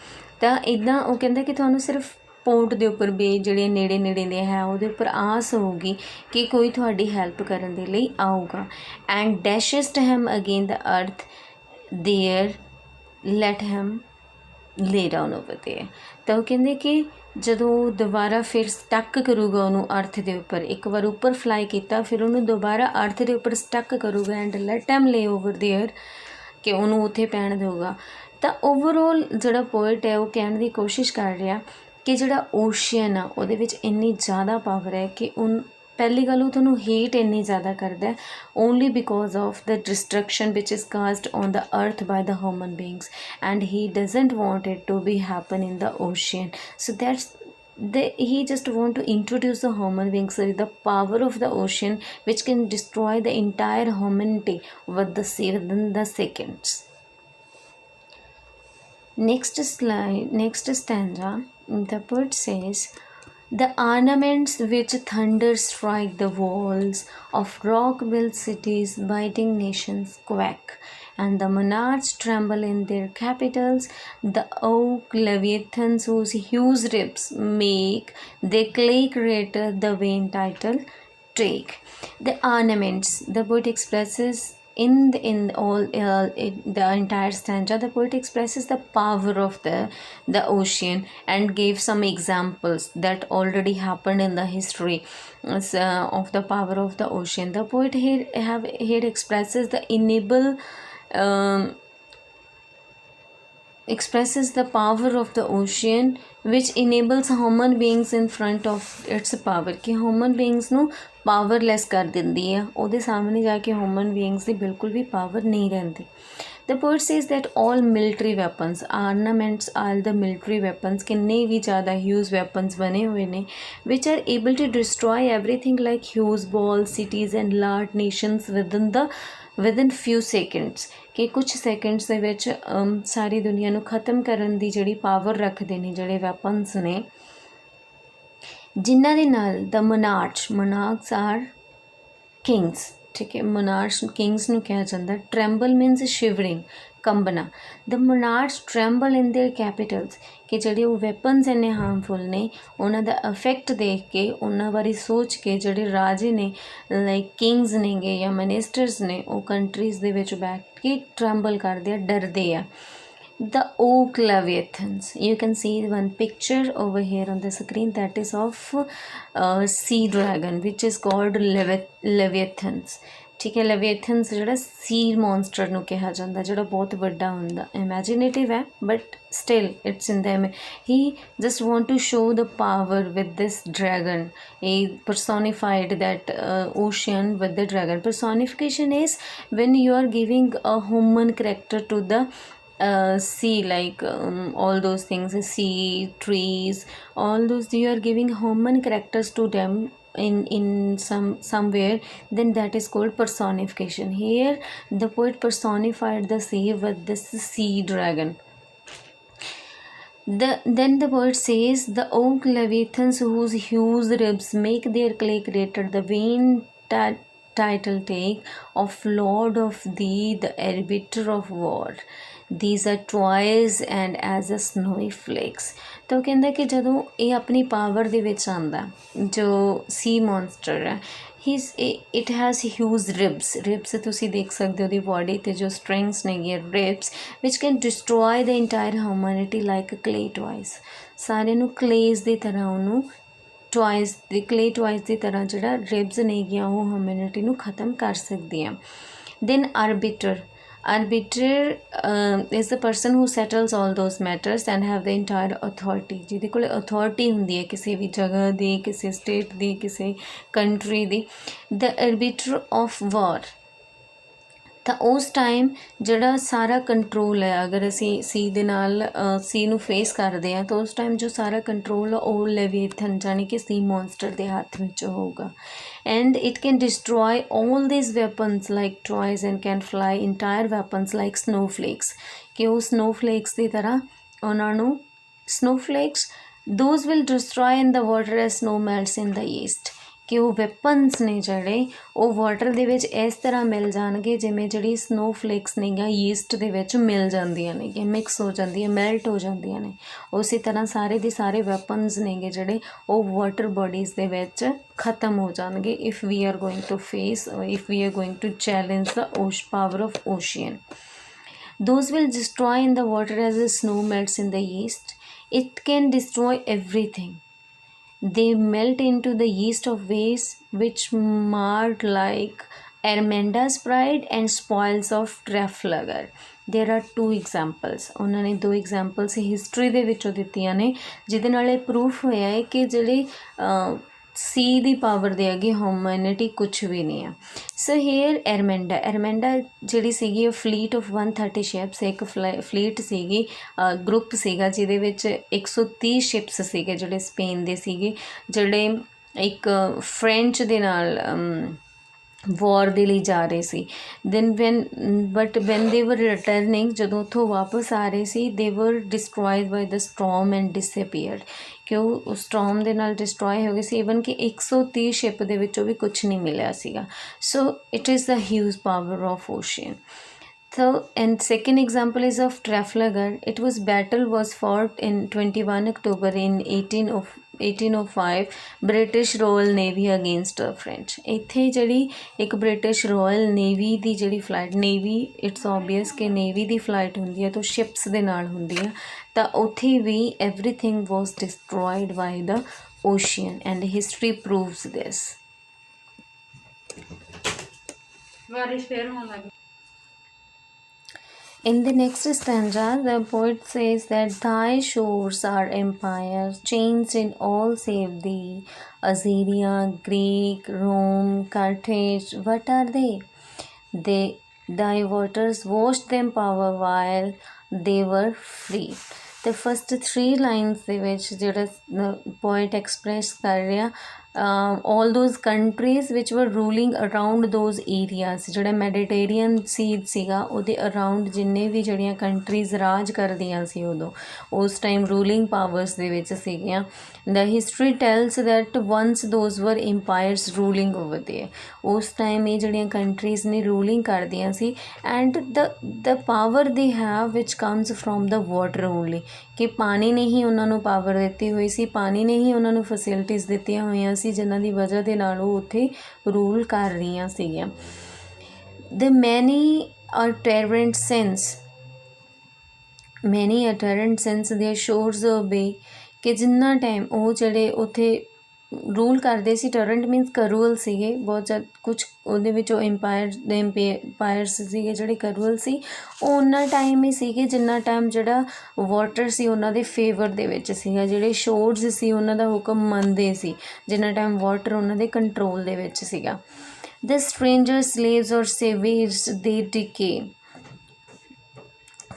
ਤਾਂ ਇੱਦਾਂ ਉਹ ਕਹਿੰਦਾ ਕਿ ਤੁਹਾਨੂੰ ਸਿਰਫ port ਦੇ ਉੱਪਰ ਬੇ ਜਿਹੜੇ ਨੇੜੇ ਨੇੜੇ ਦੇ ਹੈ ਉਹਦੇ ਉੱਪਰ ਆਸ ਹੋਊਗੀ ਕਿ ਕੋਈ ਤੁਹਾਡੀ ਹੈਲਪ ਕਰਨ ਦੇ ਲਈ ਆਊਗਾ ਐਂਡ ਡੈਸ਼ਿਸਟ ਹੈਮ ਅਗੇਨ ਦ ਅਰਥ ਦੇਅਰ ਲੈਟ ਹੈਮ ਲੇ ਡਾਊਨ ਓਵਰ ਦੇਅਰ ਤਾਂ ਉਹ ਕਹਿੰਦੇ ਕਿ ਜਦੋਂ ਦੁਬਾਰਾ ਫਿਰ ਸਟੱਕ ਕਰੂਗਾ ਉਹਨੂੰ ਅਰਥ ਦੇ ਉੱਪਰ ਇੱਕ ਵਾਰ ਉੱਪਰ ਫਲਾਈ ਕੀਤਾ ਫਿਰ ਉਹਨੂੰ ਦੁਬਾਰਾ ਅਰਥ ਦੇ ਉੱਪਰ ਸਟੱਕ ਕਰੂਗਾ ਐਂਡ ਲੈਟ ਐਮ ਲੇ ਓਵਰ ਦੇਅਰ ਕਿ ਉਹਨੂੰ ਉੱਥੇ ਪੈਣ ਦੇਊਗਾ ਤਾਂ ਓਵਰਆਲ ਜਿਹੜਾ ਪੋਇਟ ਹੈ ਉਹ ਕਹਿਣ ਦੀ ਕੋਸ਼ਿਸ਼ ਕਰ ਰਿਹਾ ਕਿ ਜਿਹੜਾ ਓਸ਼ੀਅਨ ਆ ਉਹਦੇ ਵਿੱਚ ਇੰਨੀ ਜ਼ਿਆਦਾ ਪਾਵਰ ਹੈ ਕਿ ਪਹਿਲੀ ਗੱਲ ਉਹ ਤੁਹਾਨੂੰ ਹੇਟ ਇੰਨੀ ਜ਼ਿਆਦਾ ਕਰਦਾ only because of the destruction which is caused on the earth by the human beings and he doesn't want it to be happen in the ocean so that's he just want to introduce the human beings with the power of the ocean which can destroy the entire humanity within the seconds next stanza the poet says the ornaments which thunder strike the walls of rock-built cities, biting nations quake, and the monarchs tremble in their capitals. The oak leviathans whose huge ribs make their clay crater the vain title take. The ornaments, the poet expresses in the entire stanza the poet expresses the power of the ocean and gave some examples that already happened in the history of the power of the ocean. The poet here expresses expresses the power of the ocean which enables human beings in front of its power कि human beings ਨੂੰ powerless ਕਰ ਦਿੰਦੀ ਹੈ ਉਹਦੇ ਸਾਹਮਣੇ ਜਾ ਕੇ human beings ਦੀ ਬਿਲਕੁਲ ਵੀ power ਨਹੀਂ ਰਹਿੰਦੀ The poet says that all military weapons, ornaments, all the military weapons ਕਿੰਨੇ ਵੀ ਜ਼ਿਆਦਾ huge weapons ਬਣੇ ਹੋਏ ਨੇ which are able to destroy everything like huge balls, cities and large nations within few seconds ਕਿ ਕੁਛ seconds ਦੇ ਵਿੱਚ ਸਾਰੀ ਦੁਨੀਆ ਨੂੰ ਖ਼ਤਮ ਕਰਨ ਦੀ ਜਿਹੜੀ ਪਾਵਰ ਰੱਖਦੇ ਨੇ ਜਿਹੜੇ ਵੈਪਨਸ ਨੇ ਜਿਨ੍ਹਾਂ ਦੇ ਨਾਲ the monarchs are kings ਠੀਕ ਹੈ monarchs kings ਨੂੰ ਕਿਹਾ ਜਾਂਦਾ tremble means shivering ਕੰਬਣਾ the monarchs tremble in their capitals ਕਿ ਜਿਹੜੇ ਉਹ ਵੈਪਨਸ ਇੰਨੇ ਹਾਰਮਫੁਲ ਨੇ ਉਹਨਾਂ ਦਾ ਇਫੈਕਟ ਦੇਖ ਕੇ ਉਹਨਾਂ ਬਾਰੇ ਸੋਚ ਕੇ ਜਿਹੜੇ ਰਾਜੇ ਨੇ ਲਾਈਕ ਕਿੰਗਸ ਨੇਗੇ ਜਾਂ ਮਿਨਿਸਟਰਸ ਨੇ ਉਹ ਕੰਟਰੀਜ਼ ਦੇ ਵਿੱਚ ਬੈਠ ਕੇ ਟਰੈਂਬਲ ਕਰਦੇ ਆ ਡਰਦੇ ਆ The oak leviathans, you can see one picture over here on the screen that is of sea dragon which is called leviathans ਠੀਕ ਹੈ leviathans ਜਿਹੜਾ sea monster ਨੂੰ ਕਿਹਾ ਜਾਂਦਾ ਜਿਹੜਾ ਬਹੁਤ ਵੱਡਾ ਹੁੰਦਾ imaginative ਹੈ but still it's in them he just want to show the power with this dragon he personified that ocean with the dragon personification is when you are giving a human character to the sea like all those things sea trees all those you are giving human characters to them in somewhere, then that is called personification. Here the poet personified the sea with this sea dragon. Then the poet says, the oak leviathans whose huge ribs make their clay crater the vain title take of Lord of thee, the arbiter of war. These are toys and as a snowy flakes. तो कहता कि ਜਦੋਂ ਇਹ ਆਪਣੀ power ਦੇ ਵਿੱਚ ਆਉਂਦਾ ਜੋ ਸੀ ਮੌਨਸਟਰ ਹੈ it has huge ribs ਤੁਸੀਂ ਦੇਖ ਸਕਦੇ ਹੋ ਉਹਦੀ ਬੋਡੀ ਤੇ ਜੋ ਸਟ੍ਰਿੰਗਸ ਨੇਗੀਆਂ ribs which can destroy the entire humanity like clay toys. ਸਾਰੇ ਨੂੰ ਕਲੇਜ਼ ਦੀ ਤਰ੍ਹਾਂ ਉਹਨੂੰ ਟੋਇਸ ਦੀ ਕਲੇ ਟੋਇਸ ਦੀ ਤਰ੍ਹਾਂ ਜਿਹੜਾ ਰਿਬਸ ਨੇਗੀਆਂ ਉਹ ਹਿਊਮੈਨਿਟੀ ਨੂੰ ਖ਼ਤਮ ਕਰ ਸਕਦੀਆਂ. Then arbiter is the person who settles all those matters and have the entire authority. ਜਿਹਦੇ ਕੋਲ ਅਥੋਰਟੀ ਹੁੰਦੀ ਹੈ ਕਿਸੇ ਵੀ ਜਗ੍ਹਾ ਦੀ, ਕਿਸੇ ਸਟੇਟ ਦੀ, ਕਿਸੇ country the. the arbiter of war. ਤਾਂ ਉਸ ਟਾਈਮ ਜਿਹੜਾ ਸਾਰਾ ਕੰਟਰੋਲ ਹੈ, ਅਗਰ ਅਸੀਂ ਸੀ ਦੇ ਨਾਲ ਸੀ ਨੂੰ ਫੇਸ ਕਰਦੇ ਹਾਂ ਤਾਂ ਉਸ ਟਾਈਮ ਜੋ ਸਾਰਾ ਕੰਟਰੋਲ ਉਹ ਲੈਵੀਏਥਨ ਜਾਣੀ ਕਿ ਸੀ ਮੌਨਸਟਰ ਦੇ ਹੱਥ ਵਿੱਚ ਹੋਊਗਾ. And it can destroy all these weapons like toys and can fly entire weapons like snowflakes. ਕਿ ਉਹ snowflakes ਦੀ ਤਰ੍ਹਾਂ ਉਹਨਾਂ ਨੂੰ snowflakes those will destroy in the water as snow melts in the east. ਕਿ ਉਹ ਵੈਪਨਸ ਨੇ ਜਿਹੜੇ ਉਹ ਵਾਟਰ ਦੇ ਵਿੱਚ ਇਸ ਤਰ੍ਹਾਂ ਮਿਲ ਜਾਣਗੇ ਜਿਵੇਂ ਜਿਹੜੀ ਸਨੋਫਲੇਕਸ ਨੇਗੀਆਂ ਈਸਟ ਦੇ ਵਿੱਚ ਮਿਲ ਜਾਂਦੀਆਂ ਨੇਗੀਆਂ, ਮਿਕਸ ਹੋ ਜਾਂਦੀਆਂ, ਮੈਲਟ ਹੋ ਜਾਂਦੀਆਂ ਨੇ. ਉਸੇ ਤਰ੍ਹਾਂ ਸਾਰੇ ਦੇ ਸਾਰੇ ਵੈਪਨਸ ਨੇਗੇ ਜਿਹੜੇ ਉਹ ਵਾਟਰ ਬੋਡੀਜ਼ ਦੇ ਵਿੱਚ ਖ਼ਤਮ ਹੋ ਜਾਣਗੇ if we are going to face or if we are going to challenge the power of ocean. Those will destroy in the water as the snow melts in the east. It can destroy everything. They melt into the yeast of waves which marred like Ermenda's pride and spoils of Trafalgar. There are two examples. ਉਹਨਾਂ ਨੇ ਦੋ examples history ਦੇ ਵਿੱਚੋਂ ਦਿੱਤੀਆਂ ਨੇ ਜਿਹਦੇ ਨਾਲ ਇਹ ਪ੍ਰੂਫ ਹੋਇਆ ਹੈ ਕਿ ਜਿਹੜੇ ਸੀ ਦੀ ਪਾਵਰ ਦੇ ਅੱਗੇ ਹਿਊਮੈਨਿਟੀ ਕੁਛ ਵੀ ਨਹੀਂ ਆ. ਸੋ ਹੇਅਰ ਐਰਮੈਂਡਾ ਜਿਹੜੀ ਸੀਗੀ ਉਹ ਫਲੀਟ ਆਫ 130 ਸ਼ਿਪਸ ਇੱਕ ਫਲੀਟ ਸੀਗੀ, ਗਰੁੱਪ ਸੀਗਾ ਜਿਹਦੇ ਵਿੱਚ 130 ਸ਼ਿਪਸ ਸੀਗੇ ਜਿਹੜੇ ਸਪੇਨ ਦੇ ਸੀਗੇ, ਜਿਹੜੇ ਇੱਕ ਫਰੈਂਚ ਦੇ ਨਾਲ ਵੌਰ ਦੇ ਲਈ ਜਾ ਰਹੇ ਸੀ. ਦੈਨ ਵੈਨ ਦੇ ਵਰ ਰਿਟਰਨਿੰਗ ਜਦੋਂ ਉੱਥੋਂ ਵਾਪਸ ਆ ਰਹੇ ਸੀ ਦੇ ਵਰ destroyed by the stromal and ਡਿਸਅਪੀਅਰਡ ਕਿ ਉਹ ਸਟਰੋਮ ਦੇ ਨਾਲ ਡਿਸਟਰੋਏ ਹੋ ਗਏ ਸੀ. ਈਵਨ ਕਿ 130 ਸ਼ਿਪ ਦੇ ਵਿੱਚੋਂ ਵੀ ਕੁਛ ਨਹੀਂ ਮਿਲਿਆ ਸੀਗਾ. So it is the huge power of ocean. So, and second example is of Trafalgar. It was battle was fought in 21 October in 1805 British Royal Navy against French. ਇੱਥੇ ਜਿਹੜੀ ਇੱਕ British Royal Navy ਦੀ ਜਿਹੜੀ flight, navy it's obvious ਕਿ navy ਦੀ flight ਹੁੰਦੀ ਹੈ ਤਾਂ ships ਦੇ ਨਾਲ ਹੁੰਦੀ ਹੈ, ਤਾਂ ਉੱਥੇ ਵੀ everything was destroyed by the ocean and history proves this. ਬਾਰਿਸ਼ ਫੇਰ ਹੋਣ ਲੱਗੀ. In the next stanza, the poet says that thy shores are empires, changed in all save thee. Assyria, Greek, Rome, Carthage, what are they? Thy waters washed them power while they were free. The first three lines ਦੇ ਵਿੱਚ ਜਿਹੜਾ poet express ਕਰ ਰਿਹਾ all those countries which were ruling around those areas. ਜਿਹੜਾ Mediterranean seed ਸੀਗਾ ਉਹਦੇ around ਜਿੰਨੇ ਵੀ ਜਿਹੜੀਆਂ ਕੰਟਰੀਜ਼ ਰਾਜ ਕਰਦੀਆਂ ਸੀ ਉਦੋਂ ਉਸ ਟਾਈਮ ਰੂਲਿੰਗ ਪਾਵਰਸ ਦੇ ਵਿੱਚ ਸੀਗੀਆਂ. The history tells that once those were empires ruling over there. ਉਸ ਟਾਈਮ ਇਹ ਜਿਹੜੀਆਂ ਕੰਟਰੀਜ਼ ਨੇ ਰੂਲਿੰਗ ਕਰਦੀਆਂ ਸੀ and the power they have which comes from the water only. ਕਿ ਪਾਣੀ ਨੇ ਹੀ ਉਹਨਾਂ ਨੂੰ ਪਾਵਰ ਦਿੱਤੀ ਹੋਈ ਸੀ, ਪਾਣੀ ਨੇ ਹੀ ਉਹਨਾਂ ਨੂੰ ਫੈਸਿਲਿਟੀਜ਼ ਦਿੱਤੀਆਂ ਹੋਈਆਂ ਸੀ ਜਿਨ੍ਹਾਂ ਦੀ ਵਜ੍ਹਾ ਦੇ ਨਾਲ ਉਹ ਉੱਥੇ ਰੂਲ ਕਰ ਰਹੀਆਂ ਸੀਗੀਆਂ. The many are torrent since their shores obey. ਕਿ ਜਿੰਨਾ ਟਾਈਮ ਉਹ ਜਿਹੜੇ ਉੱਥੇ ਰੂਲ ਕਰਦੇ ਸੀ, ਟੋਰੈਂਟ ਮੀਨਸ ਕਰੂਅਲ ਸੀਗੇ ਬਹੁਤ ਜ਼ਿਆਦਾ, ਕੁਛ ਉਹਦੇ ਵਿੱਚ ਉਹ ਇੰਪਾਇਰਸ ਸੀਗੇ ਜਿਹੜੇ ਕਰੂਅਲ ਸੀ ਉਹ ਉਹਨਾਂ ਟਾਈਮ ਹੀ ਸੀਗੇ ਜਿੰਨਾ ਟਾਈਮ ਜਿਹੜਾ ਵਾਟਰ ਸੀ ਉਹਨਾਂ ਦੇ ਫੇਵਰ ਦੇ ਵਿੱਚ ਸੀਗਾ, ਜਿਹੜੇ ਸ਼ੋਰਸ ਸੀ ਉਹਨਾਂ ਦਾ ਹੁਕਮ ਮੰਨਦੇ ਸੀ ਜਿੰਨਾ ਟਾਈਮ ਵਾਟਰ ਉਹਨਾਂ ਦੇ ਕੰਟਰੋਲ ਦੇ ਵਿੱਚ ਸੀਗਾ. The stranger slaves or savages they decay.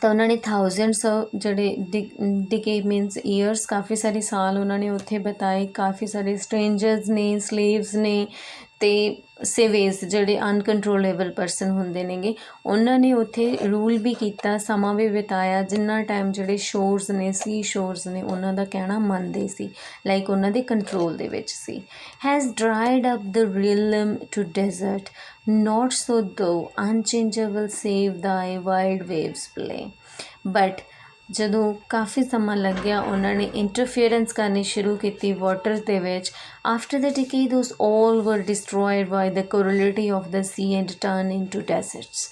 ਤਾਂ ਉਹਨਾਂ ਨੇ ਥਾਊਜ਼ੈਂਡਸ ਜਿਹੜੇ ਡਿਕੇ ਮੀਨਸ ਈਅਰਸ ਕਾਫੀ ਸਾਰੇ ਸਾਲ ਉਹਨਾਂ ਨੇ ਉੱਥੇ ਬਿਤਾਏ। ਕਾਫੀ ਸਾਰੇ ਸਟ੍ਰੇਂਜਰਸ ਨੇ, ਸਲੇਵਸ ਨੇ ਅਤੇ ਸਿਵੇਜ਼ ਜਿਹੜੇ ਅਨਕੰਟਰੋਲੇਬਲ ਪਰਸਨ ਹੁੰਦੇ ਨੇਗੇ, ਉਹਨਾਂ ਨੇ ਉੱਥੇ ਰੂਲ ਵੀ ਕੀਤਾ, ਸਮਾਂ ਵੀ ਬਿਤਾਇਆ, ਜਿੰਨਾ ਟਾਈਮ ਜਿਹੜੇ ਸ਼ੋਰਸ ਨੇ, ਸੀ ਸ਼ੋਰਸ ਨੇ, ਉਹਨਾਂ ਦਾ ਕਹਿਣਾ ਮੰਨਦੇ ਸੀ, ਲਾਈਕ ਉਹਨਾਂ ਦੇ ਕੰਟਰੋਲ ਦੇ ਵਿੱਚ ਸੀ। Has dried up the realm to desert, not so though unchangeable save thy wild waves play। But ਜਦੋਂ ਕਾਫੀ ਸਮਾਂ ਲੱਗਿਆ ਉਹਨਾਂ ਨੇ ਇੰਟਰਫੇਅਰੈਂਸ ਕਰਨੀ ਸ਼ੁਰੂ ਕੀਤੀ ਵਾਟਰ ਦੇ ਵਿੱਚ। After the decay those all were destroyed by the corrality of the sea and turned into deserts।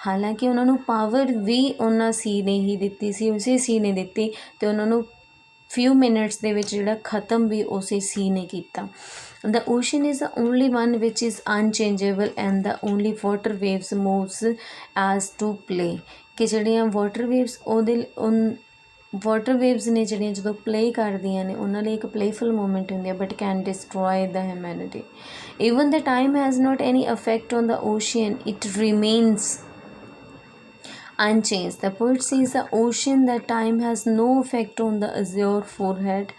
ਹਾਲਾਂਕਿ ਉਹਨਾਂ ਨੂੰ ਪਾਵਰ ਵੀ ਉਹਨਾਂ ਸੀ ਨੇ ਹੀ ਦਿੱਤੀ ਸੀ, ਉਸੇ ਸੀ ਨੇ ਦਿੱਤੀ, ਅਤੇ ਉਹਨਾਂ ਨੂੰ few minutes ਦੇ ਵਿੱਚ ਜਿਹੜਾ ਖ਼ਤਮ ਵੀ ਉਸੇ ਸੀ ਨੇ ਕੀਤਾ। The ocean is the only one which is unchangeable and the only water waves moves as to play। ਕਿ ਜਿਹੜੀਆਂ ਵਾਟਰ ਵੇਵਸ ਵਾਟਰ ਵੇਵਸ ਨੇ ਜਿਹੜੀਆਂ ਜਦੋਂ ਪਲੇ ਕਰਦੀਆਂ ਨੇ ਉਹਨਾਂ ਲਈ ਇੱਕ ਪਲੇਫੁਲ ਮੂਮੈਂਟ ਹੁੰਦੀ ਹੈ, but can destroy the humanity. Even the time has not any effect on the ocean, it remains unchanged। The poet says the ocean, that time has no effect on the azure forehead।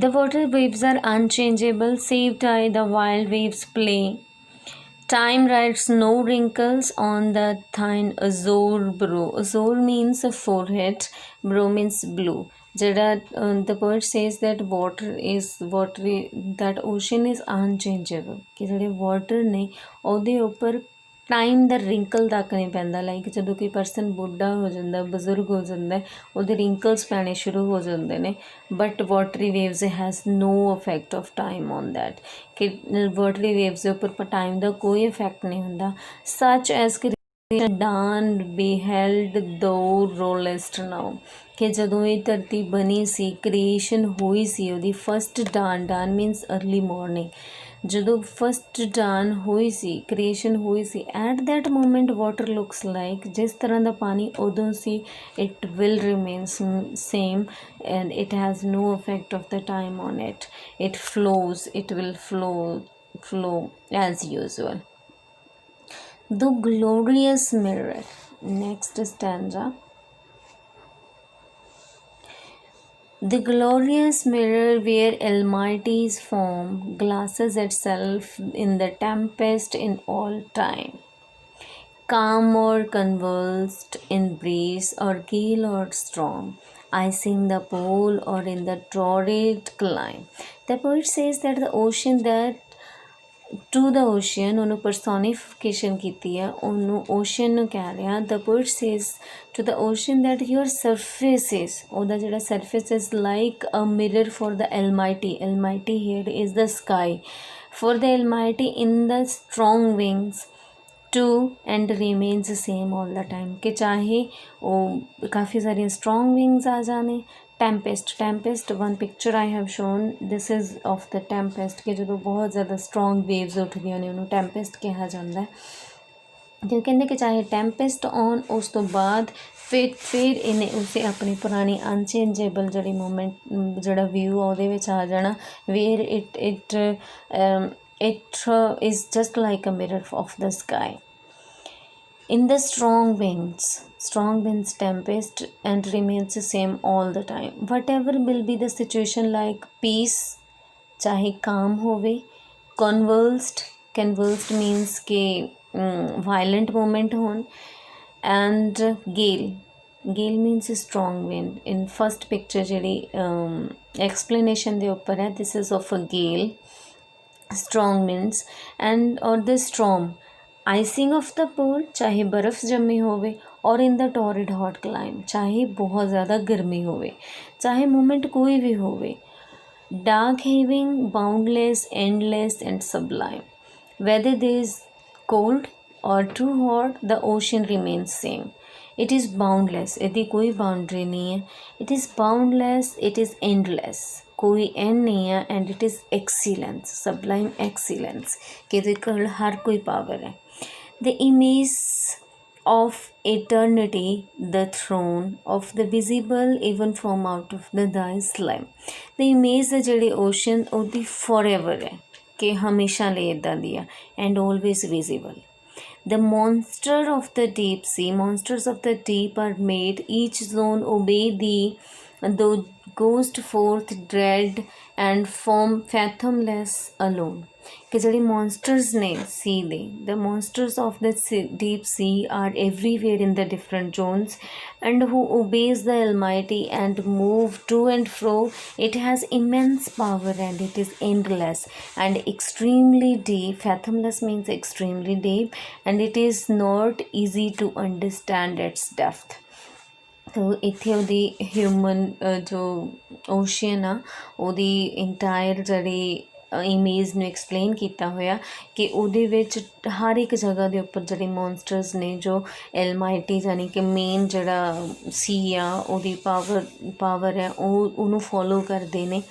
The water waves are unchangeable, save tide the wild waves play। Time writes no wrinkles on the thine azure brow। Azure means a forehead, brow means blue। ਜਿਹੜਾ the poet says that that ocean is unchangeable। ਕਿ ਜਿਹੜੇ water ਨੇ ਉਹਦੇ ਉੱਪਰ time ਦਾ wrinkle ਤੱਕ ਨਹੀਂ ਪੈਂਦਾ। Like ਜਦੋਂ ਕੋਈ ਪਰਸਨ ਬੁੱਢਾ ਹੋ ਜਾਂਦਾ, ਬਜ਼ੁਰਗ ਹੋ ਜਾਂਦਾ, ਉਹਦੇ ਰਿੰਕਲਸ ਪੈਣੇ ਸ਼ੁਰੂ ਹੋ ਜਾਂਦੇ ਨੇ, but watery waves has no effect of time on that. ਕਿ ਵਾਟਰੀ ਵੇਵਸ ਦੇ ਉੱਪਰ ਟਾਈਮ ਦਾ ਕੋਈ ਇਫੈਕਟ ਨਹੀਂ ਹੁੰਦਾ। ਸੱਚ ਐਜ਼ ਡਾਨ ਬਿਹੈਲਡ ਦੋ ਰੋਲੈਸਟ ਨਾਓ। ਕਿ ਜਦੋਂ ਇਹ ਧਰਤੀ ਬਣੀ ਸੀ, ਕ੍ਰੀਏਸ਼ਨ ਹੋਈ ਸੀ ਉਹਦੀ first dawn means early morning, ਜਦੋਂ ਫਸਟ ਡਾਨ ਹੋਈ ਸੀ, ਕ੍ਰੀਏਸ਼ਨ ਹੋਈ ਸੀ, at that moment water looks like, ਜਿਸ ਤਰ੍ਹਾਂ ਦਾ ਪਾਣੀ ਉਦੋਂ ਸੀ, it will remain same and it has no effect of the time on it flows, it will flow as usual। The glorious mirror, next stanza। The glorious mirror where Almighty's form glasses itself in the tempest in all time, calm or convulsed in breeze or gale or storm, icing the pole or in the torrid clime। The poet says that the ocean, that to the ocean, ਉਹਨੂੰ personification ਕੀਤੀ ਹੈ, ਉਹਨੂੰ ocean ਨੂੰ ਕਹਿ ਰਿਹਾ। ਦ poet says to the ocean that your surface is, ਉਹਦਾ ਜਿਹੜਾ surface is like a mirror for the Almighty। Almighty here is the sky, for the Almighty in the strong wings to and remains same all the time। ਕਿ ਚਾਹੇ ਉਹ ਕਾਫੀ ਸਾਰੀਆਂ strong wings ਆ ਜਾਣੇ। tempest one picture I have shown, this is of the tempest। ਕਿ ਜਦੋਂ ਬਹੁਤ ਜ਼ਿਆਦਾ strong waves ਉੱਠਦੀਆਂ ਨੇ ਉਹਨੂੰ tempest ਕਿਹਾ ਜਾਂਦਾ ਹੈ। ਤੇ ਕਹਿੰਦੇ ਕਿ ਚਾਹੇ tempest ਆਉਣ, ਉਸ ਤੋਂ ਬਾਅਦ ਫਿਰ ਇਹਨੇ ਉਸੇ ਆਪਣੀ ਪੁਰਾਣੀ ਅਨਚੇਂਜੇਬਲ ਜਿਹੜੀ ਮੂਮੈਂਟ, ਜਿਹੜਾ ਵਿਊ ਆ ਉਹਦੇ ਵਿੱਚ ਆ ਜਾਣਾ। Where it is just like a mirror of the sky। In the strong winds tempest and remains the same all the time। Whatever will be the situation, like peace, चाहे calm होवे, convulsed means के violent moment होन, and gale means strong wind। in first picture ਜਿਹੜੀ explanation ਦੇ ਉੱਪਰ ਹੈ, this is of a gale, strong winds and or the storm, icing of the pole, चाहे बर्फ़ जमी होवे, और in the torrid hot clime, चाहे बहुत ज़्यादा गर्मी होवे, चाहे मोमेंट कोई भी होवे, dark heaving, boundless, endless and sublime. Whether there is cold और too hot, the ocean remains same. It is boundless, यदि कोई बाउंड्री नहीं है। It is boundless, it is endless, कोई एंड नहीं है। And it is excellence, sublime excellence, कि हर कोई पावर है। The image of eternity, the throne of the visible even form out of the thy slime. The image the ਜਿਹੜੇ ocean ਉਹਦੀ forever ਹੈ ਕਿ ਹਮੇਸ਼ਾ ਲਈ ਇੱਦਾਂ ਦੀ ਆ and always visible. The monster of the deep sea, monsters of the deep are made, each zone obey thee, though ghost forth dread and form fathomless alone. ਕਿ ਜਿਹੜੇ monsters ਨੇ sea ਦੇ, the monsters of the deep sea are everywhere in the different zones, and who obeys the Almighty and move to and fro. It has immense power and it is endless and extremely deep. Fathomless means extremely deep, and it is not easy to understand its depth. ਤੋ ਇੱਥੇ ਉਹਦੀ human ਜੋ ocean ਆ ਉਹਦੀ entire ਜਿਹੜੀ image ਨੂੰ explain ਕੀਤਾ ਹੋਇਆ ਕਿ ਉਹਦੇ ਵਿੱਚ ਹਰ ਇੱਕ ਜਗ੍ਹਾ ਦੇ ਉੱਪਰ ਜਿਹੜੇ ਮੌਨਸਟਰਸ ਨੇ ਜੋ ਐਲਮਾਈਟੀ ਯਾਨੀ ਕਿ ਮੇਨ ਜਿਹੜਾ ਸੀ ਆ ਉਹਦੀ ਪਾਵਰ ਹੈ ਉਹਨੂੰ ਫੋਲੋ ਕਰਦੇ ਨੇ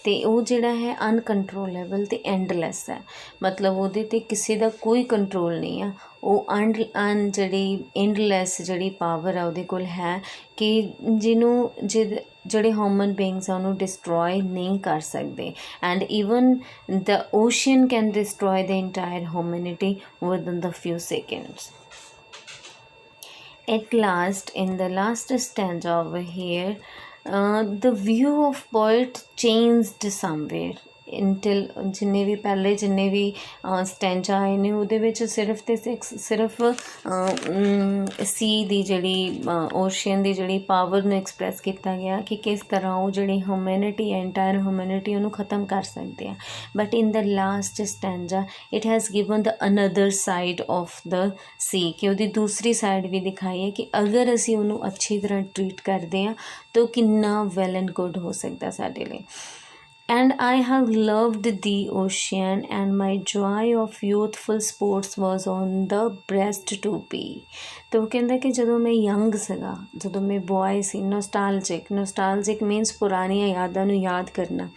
ਅਤੇ ਉਹ ਜਿਹੜਾ ਹੈ ਅਨਕੰਟਰੋਲੇਬਲ ਅਤੇ ਐਂਡਲੈਸ ਹੈ ਮਤਲਬ ਉਹਦੇ 'ਤੇ ਕਿਸੇ ਦਾ ਕੋਈ ਕੰਟਰੋਲ ਨਹੀਂ ਆ ਉਹ ਜਿਹੜੀ ਐਂਡਲੈਸ ਜਿਹੜੀ ਪਾਵਰ ਆ ਉਹਦੇ ਕੋਲ ਹੈ ਕਿ ਜਿਹਨੂੰ ਜਿਹੜੇ ਹਿਊਮਨ ਬੀਇੰਗਸ ਆ ਉਹਨੂੰ ਡਿਸਟਰੋਏ ਨਹੀਂ ਕਰ ਸਕਦੇ and even the ocean can destroy the entire humanity within the ਫਿਊ seconds. At last, in the last stanza over here, the view of poet changed somewhere until ਜਿੰਨੇ ਵੀ ਪਹਿਲੇ ਜਿੰਨੇ ਵੀ ਸਟੈਂਜਾ ਆਏ ਨੇ ਉਹਦੇ ਵਿੱਚ ਸਿਰਫ ਅਤੇ ਸਿਰਫ ਸੀ ਦੀ ਜਿਹੜੀ ਓਸ਼ੀਅਨ ਦੀ ਜਿਹੜੀ ਪਾਵਰ ਨੂੰ ਐਕਸਪ੍ਰੈਸ ਕੀਤਾ ਗਿਆ ਕਿ ਕਿਸ ਤਰ੍ਹਾਂ ਉਹ ਜਿਹੜੀ ਹਿਊਮੈਨਿਟੀ ਐਂਟਾਇਰ ਹਿਊਮੈਨਿਟੀ ਉਹਨੂੰ ਖ਼ਤਮ ਕਰ ਸਕਦੇ ਆ but in the last stanza it has given the another side of the sea ਕਿ ਉਹਦੀ ਦੂਸਰੀ ਸਾਈਡ ਵੀ ਦਿਖਾਈ ਹੈ ਕਿ ਅਗਰ ਅਸੀਂ ਉਹਨੂੰ ਅੱਛੀ ਤਰ੍ਹਾਂ ਟਰੀਟ ਕਰਦੇ ਹਾਂ ਤਾਂ ਉਹ ਕਿੰਨਾ ਵੈਲ ਐਂਡ ਗੁੱਡ ਹੋ ਸਕਦਾ ਸਾਡੇ ਲਈ. And I have loved the ocean, and my joy of youthful sports was on the breast to be. ਤਾਂ ਉਹ ਕਹਿੰਦਾ ਕਿ ਜਦੋਂ ਮੈਂ ਯੰਗ ਸੀਗਾ ਜਦੋਂ ਮੈਂ ਬॉय ਸੀ ਨੋਸਟਾਲਜਿਕ ਮੀਨਸ ਪੁਰਾਣੀਆਂ ਯਾਦਾਂ ਨੂੰ ਯਾਦ ਕਰਨਾ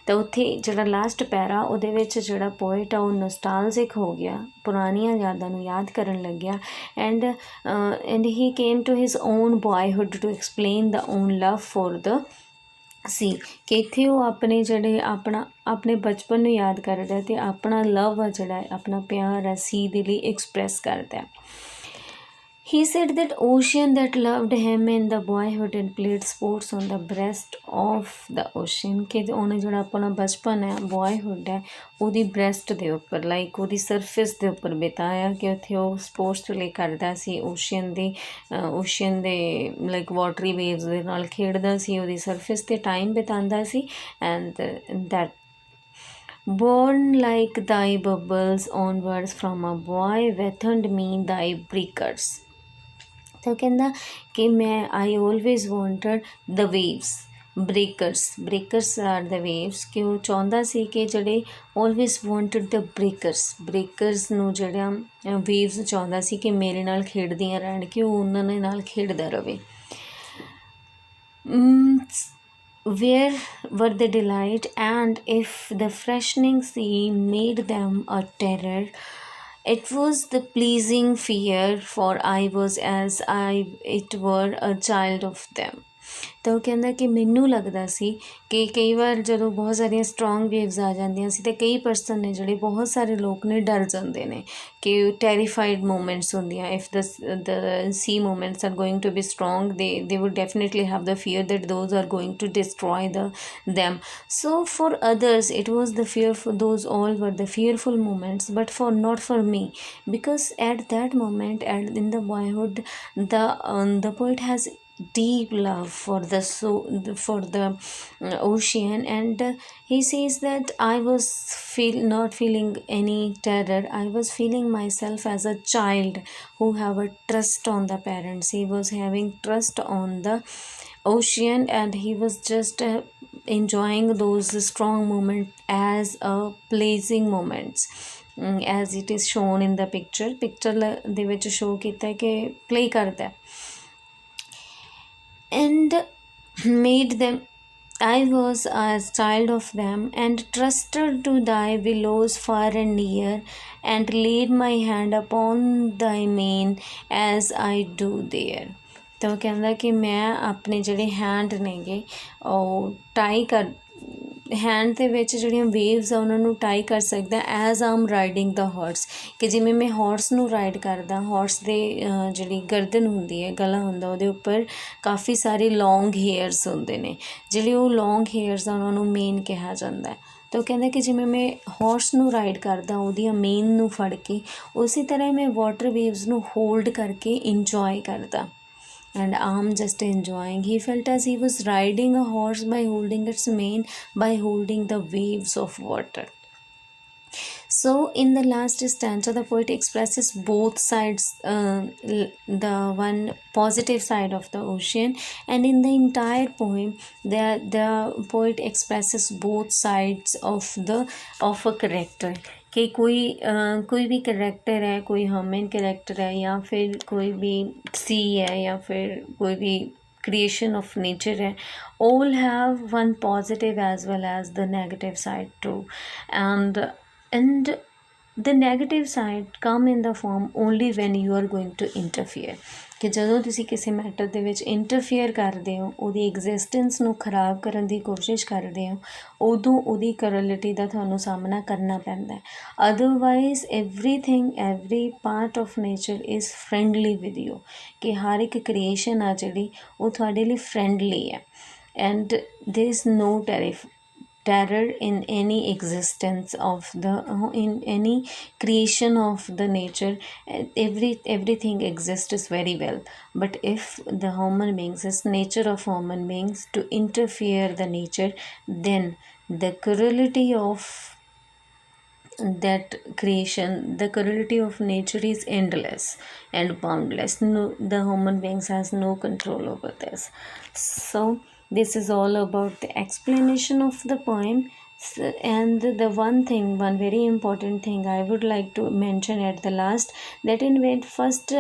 ਤਾਂ ਉੱਥੇ ਜਿਹੜਾ ਲਾਸਟ ਪੈਰਾ ਉਹਦੇ ਵਿੱਚ ਜਿਹੜਾ ਪੋਇਟ ਆ ਉਹ ਨੋਸਟਾਲਜਿਕ ਹੋ ਗਿਆ ਪੁਰਾਣੀਆਂ ਯਾਦਾਂ ਨੂੰ ਯਾਦ ਕਰਨ ਲੱਗਿਆ and he came to his own boyhood to explain the own love for the sea ਕਿ ਇੱਥੇ ਉਹ ਆਪਣੇ ਜਿਹੜੇ ਆਪਣੇ ਬਚਪਨ ਨੂੰ ਯਾਦ ਕਰਦਾ ਅਤੇ ਆਪਣਾ ਲਵ ਆ ਜਿਹੜਾ ਆਪਣਾ ਪਿਆਰ ਹੈ ਸੀ ਦੇ ਲਈ ਐਕਸਪ੍ਰੈਸ ਕਰਦਾ. He said that ocean that loved him in the boyhood and played sports on the breast of the ocean ਕਿ ਉਹਨੇ ਜਿਹੜਾ ਆਪਣਾ ਬਚਪਨ ਹੈ boyhood ਹੈ ਉਹਦੀ ਬ੍ਰੈਸਟ ਦੇ ਉੱਪਰ ਲਾਈਕ ਉਹਦੀ ਸਰਫੇਸ ਦੇ ਉੱਪਰ ਬਿਤਾਇਆ ਕਿ ਉੱਥੇ ਉਹ ਸਪੋਰਟਸ ਪਲੇ ਕਰਦਾ ਸੀ ਓਸ਼ੀਅਨ ਦੇ ਲਾਈਕ ਵਾਟਰੀ ਵੇਵਸ ਦੇ ਨਾਲ ਖੇਡਦਾ ਸੀ ਉਹਦੀ ਸਰਫੇਸ 'ਤੇ ਟਾਈਮ ਬਿਤਾਉਂਦਾ ਸੀ and that born like thy bubbles onwards from a boy wetted me thy breakers. ਤਾਂ ਕਹਿੰਦਾ ਕਿ ਮੈਂ I always wanted the waves breakers are the waves ਕਿ ਉਹ ਚਾਹੁੰਦਾ ਸੀ ਕਿ ਜਿਹੜੇ ਆਲਵੇਜ਼ ਵਾਂਟਡ ਦ ਬ੍ਰੇਕਰਸ ਨੂੰ ਜਿਹੜਾ ਵੇਵਸ ਚਾਹੁੰਦਾ ਸੀ ਕਿ ਮੇਰੇ ਨਾਲ ਖੇਡਦੀਆਂ ਰਹਿਣ ਕਿ ਉਹ ਉਹਨਾਂ ਦੇ ਨਾਲ ਖੇਡਦਾ ਰਹੇ. Where were the delight, and if the freshening sea made them a terror, it was the pleasing fear, for I was as it were a child of them. ਤਾਂ ਉਹ ਕਹਿੰਦਾ ਕਿ ਮੈਨੂੰ ਲੱਗਦਾ ਸੀ ਕਿ ਕਈ ਵਾਰ ਜਦੋਂ ਬਹੁਤ ਸਾਰੀਆਂ ਸਟਰੋਂਗ ਵੇਵਸ ਆ ਜਾਂਦੀਆਂ ਸੀ ਅਤੇ ਕਈ ਪਰਸਨ ਨੇ ਜਿਹੜੇ ਬਹੁਤ ਸਾਰੇ ਲੋਕ ਨੇ ਡਰ ਜਾਂਦੇ ਨੇ ਕਿ ਟੈਰੀਫਾਈਡ ਮੂਮੈਂਟਸ ਹੁੰਦੀਆਂ if the sea movements are going to be strong they would definitely have the fear that those are going to destroy them. So for others it was the fear, for those all were the fearful moments, but not for me, because at that moment and in the boyhood the poet has deep love for the ocean, and he says that I was not feeling any terror. I was feeling myself as a child who have a trust on the parents. He was having trust on the ocean, and he was just enjoying those strong moments as a pleasing moments, as it is shown in the picture ਦੇ ਵਿੱਚ show ਕੀਤਾ ਕਿ play ਕਰਦਾ and made them I was a child of them, and trusted to thy willows far and near, and laid my hand upon thy mane as I do there। ਤਾਂ ਉਹ ਕਹਿੰਦਾ ਕਿ ਮੈਂ ਆਪਣੇ ਜਿਹੜੇ ਹੈਂਡ ਨੇਗੇ ਉਹ ਟਾਈ ਕਰ ਹੈਂਡ ਦੇ ਵਿੱਚ ਜਿਹੜੀਆਂ ਵੇਵਸ ਆ ਉਹਨਾਂ ਨੂੰ ਟਾਈ ਕਰ ਸਕਦਾ ਐਜ਼ ਆਮ ਰਾਈਡਿੰਗ ਦਾ ਹਾਰਸ, ਕਿ ਜਿਵੇਂ ਮੈਂ ਹਾਰਸ ਨੂੰ ਰਾਈਡ ਕਰਦਾ, ਹਾਰਸ ਦੇ ਜਿਹੜੀ ਗਰਦਨ ਹੁੰਦੀ ਹੈ, ਗਲਾ ਹੁੰਦਾ, ਉਹਦੇ ਉੱਪਰ ਕਾਫੀ ਸਾਰੇ ਲੌਂਗ ਹੇਅਰਸ ਹੁੰਦੇ ਨੇ, ਜਿਹੜੇ ਉਹ ਲੌਂਗ ਹੇਅਰਸ ਆ ਉਹਨਾਂ ਨੂੰ ਮੇਨ ਕਿਹਾ ਜਾਂਦਾ ਹੈ। ਤਾਂ ਉਹ ਕਹਿੰਦਾ ਕਿ ਜਿਵੇਂ ਮੈਂ ਹਾਰਸ ਨੂੰ ਰਾਈਡ ਕਰਦਾ ਉਹਦੀਆਂ ਮੇਨ ਨੂੰ ਫੜ ਕੇ, ਉਸੇ ਤਰ੍ਹਾਂ ਮੈਂ ਵਾਟਰ ਵੇਵਸ ਨੂੰ ਹੋਲਡ ਕਰਕੇ ਇੰਜੋਏ ਕਰਦਾ। And I'm just enjoying. He felt as he was riding a horse by holding its mane, by holding the waves of water. So in the last stanza, the poet expresses both sides, the one positive side of the ocean, and in the entire poem the poet expresses both sides of a character, कि कोई भी character है, कोई human character है, या फिर कोई भी सी है, या फिर कोई भी creation of nature है, all have one positive as well as the negative side too, and the negative side come in the form only when you are going to interfere, ਕਿ ਜਦੋਂ ਤੁਸੀਂ ਕਿਸੇ ਮੈਟਰ ਦੇ ਵਿੱਚ ਇੰਟਰਫੇਅਰ ਕਰਦੇ ਹੋ, ਉਹਦੀ ਐਗਜ਼ਿਸਟੈਂਸ ਨੂੰ ਖਰਾਬ ਕਰਨ ਦੀ ਕੋਸ਼ਿਸ਼ ਕਰਦੇ ਹੋ, ਉਦੋਂ ਉਹਦੀ ਕਰੋਲਿਟੀ ਦਾ ਤੁਹਾਨੂੰ ਸਾਹਮਣਾ ਕਰਨਾ ਪੈਂਦਾ ਹੈ। Otherwise every part of nature is friendly with you, ਕਿ ਹਰ ਇੱਕ ਕ੍ਰੀਏਸ਼ਨ ਆ ਜਿਹੜੀ ਉਹ ਤੁਹਾਡੇ ਲਈ ਫਰੈਂਡਲੀ ਹੈ, and there is no terror in any existence of in any creation of the nature. Everything exists very well, but if the human beings, is nature of human beings to interfere the nature, then the cruelty of that creation, the cruelty of nature is endless and boundless. No, the human beings has no control over this. So this is all about the explanation of the poem. And the one very important thing I would like to mention at the last, that in first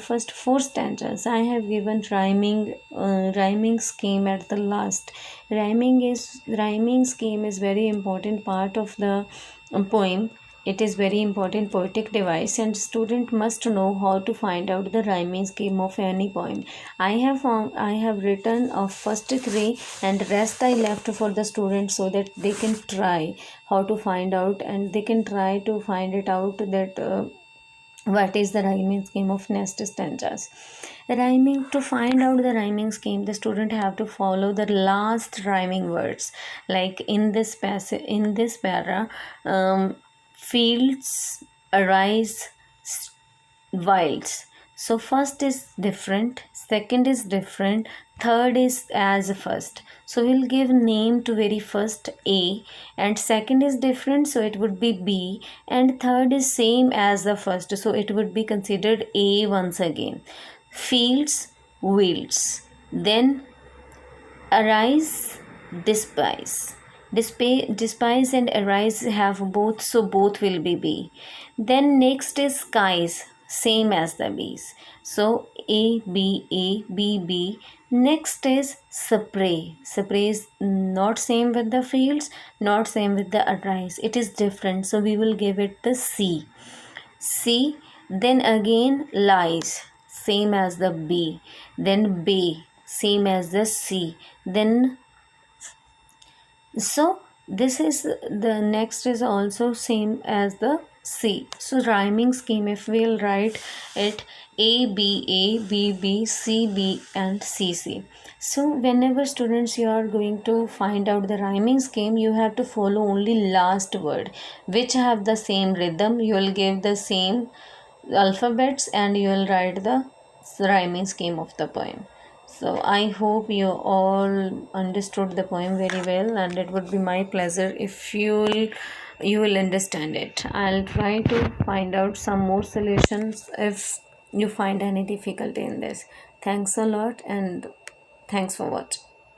first four stanzas I have given rhyming scheme at the last. Rhyming scheme is very important part of the poem. It is very important poetic device, and student must know how to find out the rhyming scheme of any poem. I have written of first three, and rest I left for the students so that they can try how to find out, and they can try to find it out that what is the rhyming scheme of next stanzas. To find out the rhyming scheme, the student have to follow the last rhyming words, like in this passage, in this para, fields arise wilds. So first is different, second is different, third is as first. So we'll give name to very first A, and second is different, so it would be B, and third is same as the first, so it would be considered A once again. Fields, wilds, then arise, despise and arise have both, so both will be B. Then next is skies, same as the B's, so A B A B B. Next is spray is not same with the fields, not same with the arise, it is different, so we will give it the C. Then again lies, same as the B, then B, same as the C, then so this is the next is also same as the C. So rhyming scheme, if we'll write it A B A B B C B and C C. So whenever students you are going to find out the rhyming scheme, you have to follow only last word which have the same rhythm. You will give the same alphabets and you will write the rhyming scheme of the poem. So I hope you all understood the poem very well, and it would be my pleasure if you will understand it. I'll try to find out some more solutions if you find any difficulty in this. Thanks a lot, and thanks for watching.